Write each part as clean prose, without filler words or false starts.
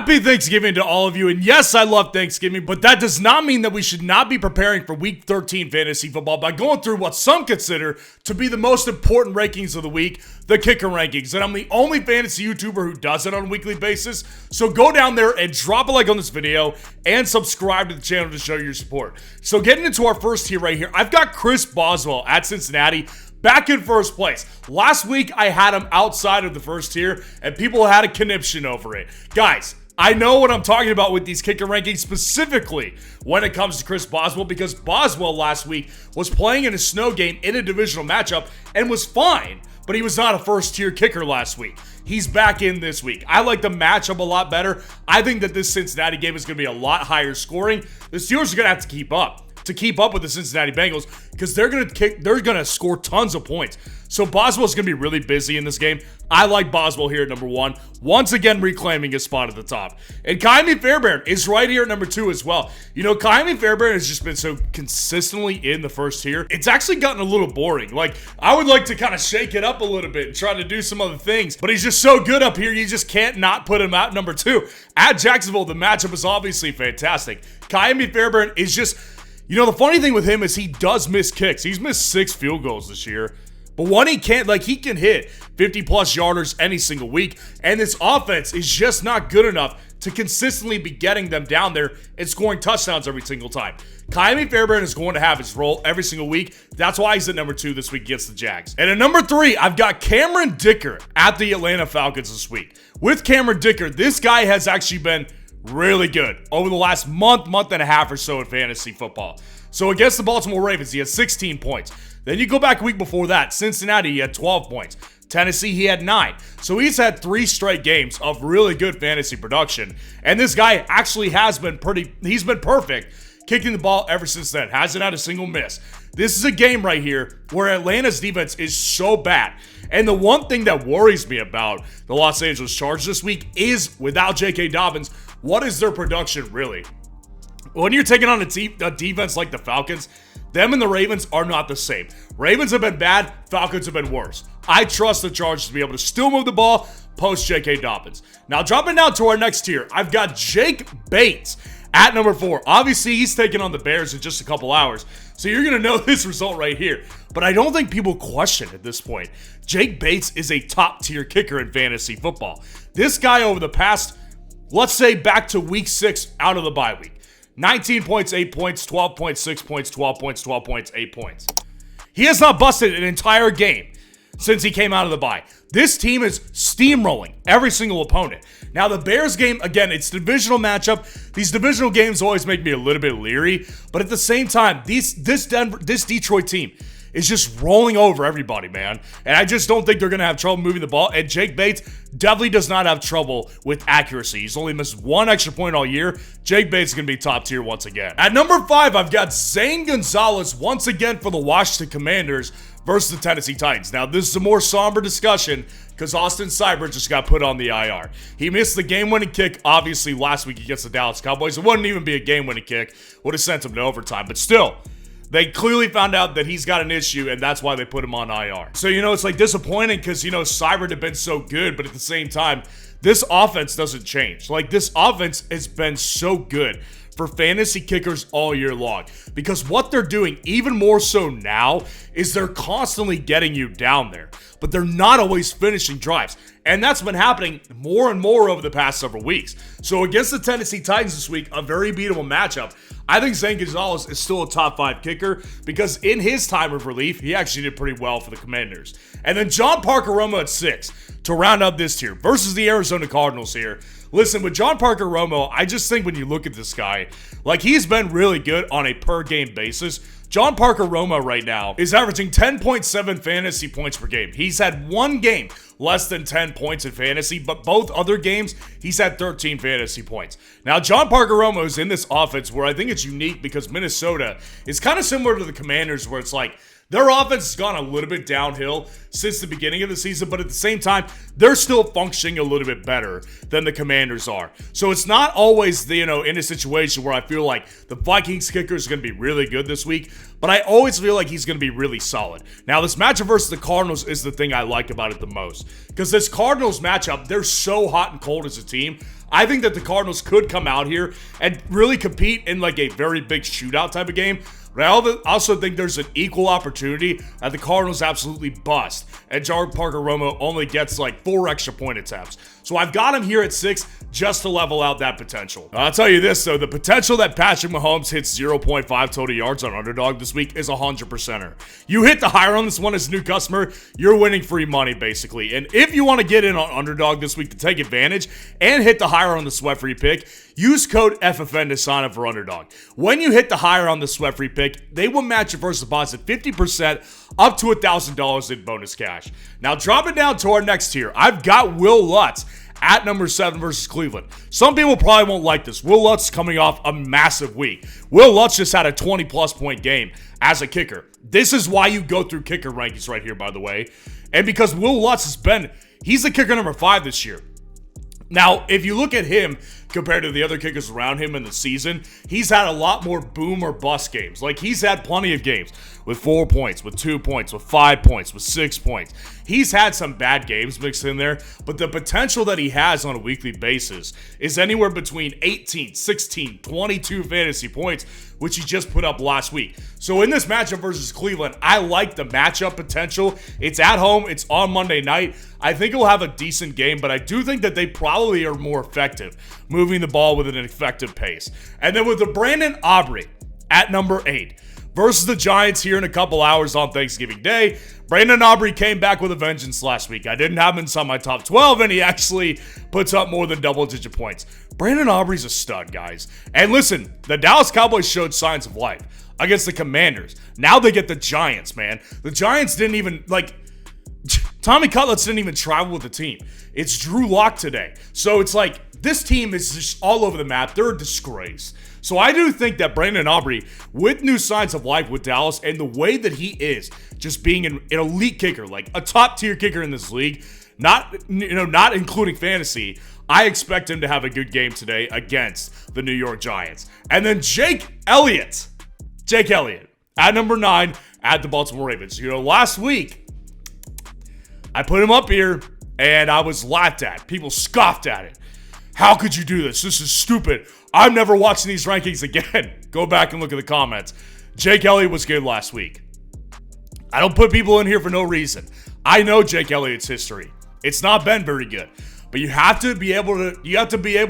Happy Thanksgiving to all of you, and yes, I love Thanksgiving, but that does not mean that we should not be preparing for Week 13 fantasy football by going through what some consider to be the most important rankings of the week, the kicker rankings, and I'm the only fantasy YouTuber who does it on a weekly basis, so go down there and drop a like on this video and subscribe to the channel to show your support. So getting into our first tier right here, I've got Chris Boswell at Cincinnati, back in first place. Last week, I had him outside of the first tier, and people had a conniption over it. Guys, I know what I'm talking about with these kicker rankings, specifically when it comes to Chris Boswell, because Boswell last week was playing in a snow game in a divisional matchup and was fine, but he was not a first-tier kicker last week. He's back in this week. I like the matchup a lot better. I think that this Cincinnati game is going to be a lot higher scoring. The Steelers are going to have to keep up with the Cincinnati Bengals because they're gonna score tons of points. So Boswell's gonna be really busy in this game. I like Boswell here at number 1, once again reclaiming his spot at the top. And Kaimi Fairbairn is right here at number 2 as well. You know, Kaimi Fairbairn has just been so consistently in the first tier. It's actually gotten a little boring. Like, I would like to kind of shake it up a little bit and try to do some other things, but he's just so good up here, you just can't not put him at number 2. At Jacksonville, the matchup is obviously fantastic. Kaimi Fairbairn is just, you know, the funny thing with him is he does miss kicks. He's missed 6 field goals this year. But when he can't, like, he can hit 50-plus yarders any single week. And this offense is just not good enough to consistently be getting them down there and scoring touchdowns every single time. Kaimi Fairbairn is going to have his role every single week. That's why he's at number 2 this week against the Jags. And at number 3, I've got Cameron Dicker at the Atlanta Falcons this week. With Cameron Dicker, this guy has actually been really good over the last month and a half or so in fantasy football. So against the Baltimore Ravens, he had 16 points. Then you go back a week before that, Cincinnati, he had 12 points. Tennessee, he had 9. So he's had 3 straight games of really good fantasy production. And this guy actually has been he's been perfect kicking the ball ever since then. Hasn't had a single miss. This is a game right here where Atlanta's defense is so bad. And the one thing that worries me about the Los Angeles Chargers this week is, without J.K. Dobbins, what is their production really? When you're taking on a defense like the Falcons, them and the Ravens are not the same. Ravens have been bad, Falcons have been worse. I trust the Chargers to be able to still move the ball post J.K. Dobbins. Now, dropping down to our next tier, I've got Jake Bates at number 4. Obviously, he's taking on the Bears in just a couple hours, so you're going to know this result right here. But I don't think people question at this point. Jake Bates is a top-tier kicker in fantasy football. This guy over the past, let's say back to week 6 out of the bye week, 19 points, 8 points, 12 points, 6 points, 12 points, 12 points, 8 points. He has not busted an entire game since he came out of the bye. This team is steamrolling every single opponent. Now, the Bears game, again, it's a divisional matchup. These divisional games always make me a little bit leery, but at the same time, this Detroit team is just rolling over everybody, man. And I just don't think they're going to have trouble moving the ball. And Jake Bates definitely does not have trouble with accuracy. He's only missed 1 extra point all year. Jake Bates is going to be top tier once again. At number 5, I've got Zane Gonzalez once again for the Washington Commanders versus the Tennessee Titans. Now, this is a more somber discussion because Austin Seibert just got put on the IR. He missed the game-winning kick, obviously, last week against the Dallas Cowboys. It wouldn't even be a game-winning kick. Would have sent him to overtime. But still, they clearly found out that he's got an issue, and that's why they put him on IR. So, you know, it's like disappointing because, you know, Seibert had been so good, but at the same time, this offense doesn't change. Like, this offense has been so good for fantasy kickers all year long because what they're doing, even more so now, is they're constantly getting you down there, but they're not always finishing drives. And that's been happening more and more over the past several weeks. So against the Tennessee Titans this week, a very beatable matchup, I think Zane Gonzalez is still a top 5 kicker because in his time of relief, he actually did pretty well for the Commanders. And then John Parker Romo at 6 to round up this tier versus the Arizona Cardinals here. Listen, with John Parker Romo, I just think when you look at this guy, like, he's been really good on a per-game basis. John Parker Romo right now is averaging 10.7 fantasy points per game. He's had 1 game less than 10 points in fantasy, but both other games, he's had 13 fantasy points. Now, John Parker Romo is in this offense where I think it's unique because Minnesota is kind of similar to the Commanders where it's like, their offense has gone a little bit downhill since the beginning of the season, but at the same time, they're still functioning a little bit better than the Commanders are. So it's not always, in a situation where I feel like the Vikings kicker is going to be really good this week, but I always feel like he's going to be really solid. Now, this matchup versus the Cardinals is the thing I like about it the most, because this Cardinals matchup, they're so hot and cold as a team. I think that the Cardinals could come out here and really compete in like a very big shootout type of game. But I also think there's an equal opportunity that the Cardinals absolutely bust, and Jared Parker-Romo only gets like 4 extra point attempts. So I've got him here at 6 just to level out that potential. I'll tell you this, though. The potential that Patrick Mahomes hits 0.5 total yards on Underdog this week is 100%er. You hit the higher on this one as a new customer, you're winning free money, basically. And if you want to get in on Underdog this week to take advantage and hit the higher on the sweat-free pick, use code FFN to sign up for Underdog. When you hit the higher on the sweat-free pick, they will match your first deposit 50% up to $1,000 in bonus cash. Now, dropping down to our next tier, I've got Will Lutz at number 7 versus Cleveland. Some people probably won't like this. Will Lutz coming off a massive week. Will Lutz just had a 20-plus point game as a kicker. This is why you go through kicker rankings right here, by the way. And because Will Lutz he's the kicker number 5 this year. Now, if you look at him compared to the other kickers around him in the season, he's had a lot more boom or bust games. Like, he's had plenty of games with 4 points, with 2 points, with 5 points, with 6 points. He's had some bad games mixed in there, but the potential that he has on a weekly basis is anywhere between 18, 16, 22 fantasy points, which he just put up last week. So in this matchup versus Cleveland, I like the matchup potential. It's at home. It's on Monday night. I think he'll have a decent game, but I do think that they probably are more effective moving the ball with an effective pace. And then with the Brandon Aubrey at number 8 versus the Giants here in a couple hours on Thanksgiving Day. Brandon Aubrey came back with a vengeance last week. I didn't have him inside my top 12, and he actually puts up more than double-digit points. Brandon Aubrey's a stud, guys. And listen, the Dallas Cowboys showed signs of life against the Commanders. Now they get the Giants, man. The Giants didn't even, Tommy Cutlets didn't even travel with the team. It's Drew Lock today. So it's like, this team is just all over the map. They're a disgrace. So I do think that Brandon Aubrey, with new signs of life with Dallas and the way that he is, just being an elite kicker, like a top-tier kicker in this league, not including fantasy, I expect him to have a good game today against the New York Giants. And then Jake Elliott at number 9 at the Baltimore Ravens. Last week, I put him up here, and I was laughed at. People scoffed at it. How could you do this? This is stupid. I'm never watching these rankings again. Go back and look at the comments. Jake Elliott was good last week. I don't put people in here for no reason. I know Jake Elliott's history. It's not been very good. But you have to be able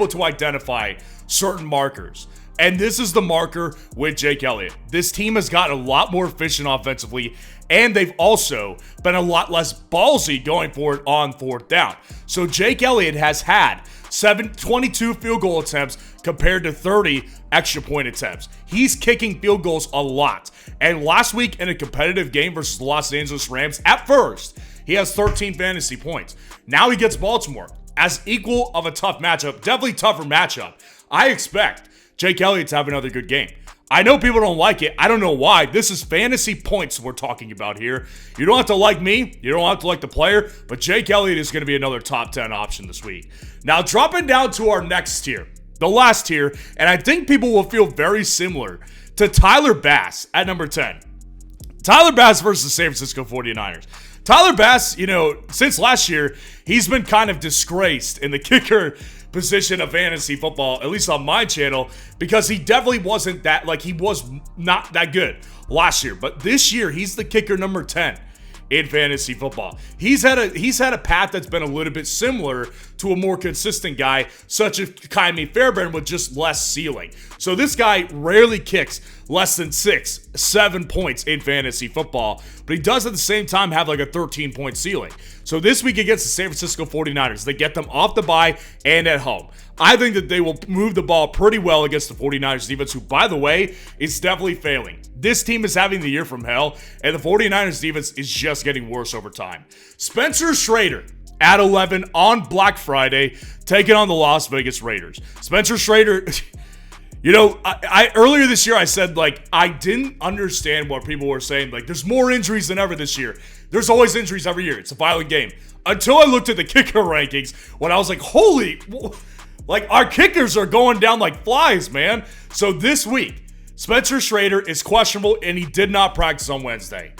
to identify certain markers. And this is the marker with Jake Elliott. This team has gotten a lot more efficient offensively, and they've also been a lot less ballsy going for it on 4th down. So Jake Elliott has had 22 field goal attempts compared to 30 extra point attempts. He's kicking field goals a lot. And last week in a competitive game versus the Los Angeles Rams, at first, he has 13 fantasy points. Now he gets Baltimore as equal of a tough matchup, definitely tougher matchup. I expect Jake Elliott to have another good game. I know people don't like it. I don't know why. This is fantasy points we're talking about here. You don't have to like me. You don't have to like the player. But Jake Elliott is going to be another top 10 option this week. Now, dropping down to our next tier, the last tier, and I think people will feel very similar to Tyler Bass at number 10. Tyler Bass versus the San Francisco 49ers. Tyler Bass, since last year, he's been kind of disgraced in the kicker position of fantasy football, at least on my channel, because he definitely wasn't he was not that good last year. But this year, he's the kicker number 10 in fantasy football. He's had a path that's been a little bit similar to a more consistent guy, such as Kaimi Fairbairn, with just less ceiling. So this guy rarely kicks less than 7 points in fantasy football, but he does at the same time have like a 13-point ceiling. So this week against the San Francisco 49ers, they get them off the bye and at home. I think that they will move the ball pretty well against the 49ers defense, who, by the way, is definitely failing. This team is having the year from hell, and the 49ers defense is just getting worse over time. Spencer Schrader at 11 on Black Friday, taking on the Las Vegas Raiders. Spencer Schrader, I earlier this year I said, I didn't understand what people were saying. There's more injuries than ever this year. There's always injuries every year. It's a violent game. Until I looked at the kicker rankings, when I was like, holy, our kickers are going down like flies, man. So this week, Spencer Schrader is questionable, and he did not practice on Wednesday.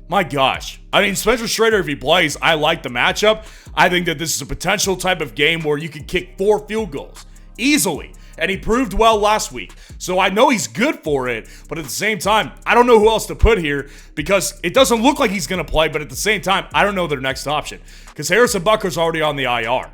My gosh. I mean, Spencer Schrader, if he plays, I like the matchup. I think that this is a potential type of game where you could kick 4 field goals easily. And he proved well last week. So I know he's good for it, but at the same time, I don't know who else to put here because it doesn't look like he's going to play, but at the same time, I don't know their next option because Harrison Butker's already on the IR.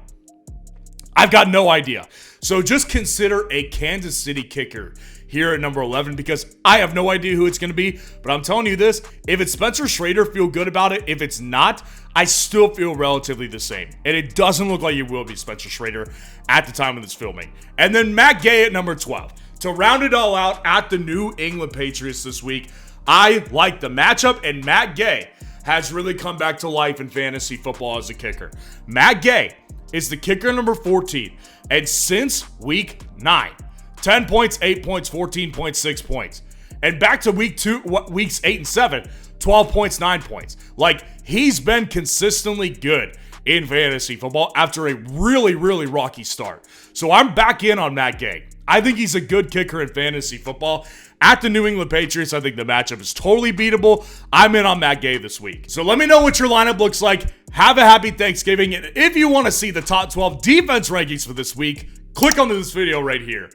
I've got no idea. So just consider a Kansas City kicker here at number 11 because I have no idea who it's going to be. But I'm telling you this, if it's Spencer Schrader, feel good about it. If it's not, I still feel relatively the same. And it doesn't look like it will be Spencer Schrader at the time of this filming. And then Matt Gay at number 12. To round it all out at the New England Patriots this week, I like the matchup, and Matt Gay has really come back to life in fantasy football as a kicker. Matt Gay is the kicker number 14. And since week 9, 10 points, 8 points, 14 points, 6 points. And back to weeks 8 and 7, 12 points, 9 points. Like, he's been consistently good in fantasy football after a really, really rocky start. So I'm back in on Matt Gay. I think he's a good kicker in fantasy football. At the New England Patriots, I think the matchup is totally beatable. I'm in on Matt Gay this week. So let me know what your lineup looks like. Have a happy Thanksgiving. And if you want to see the top 12 defense rankings for this week, click on this video right here.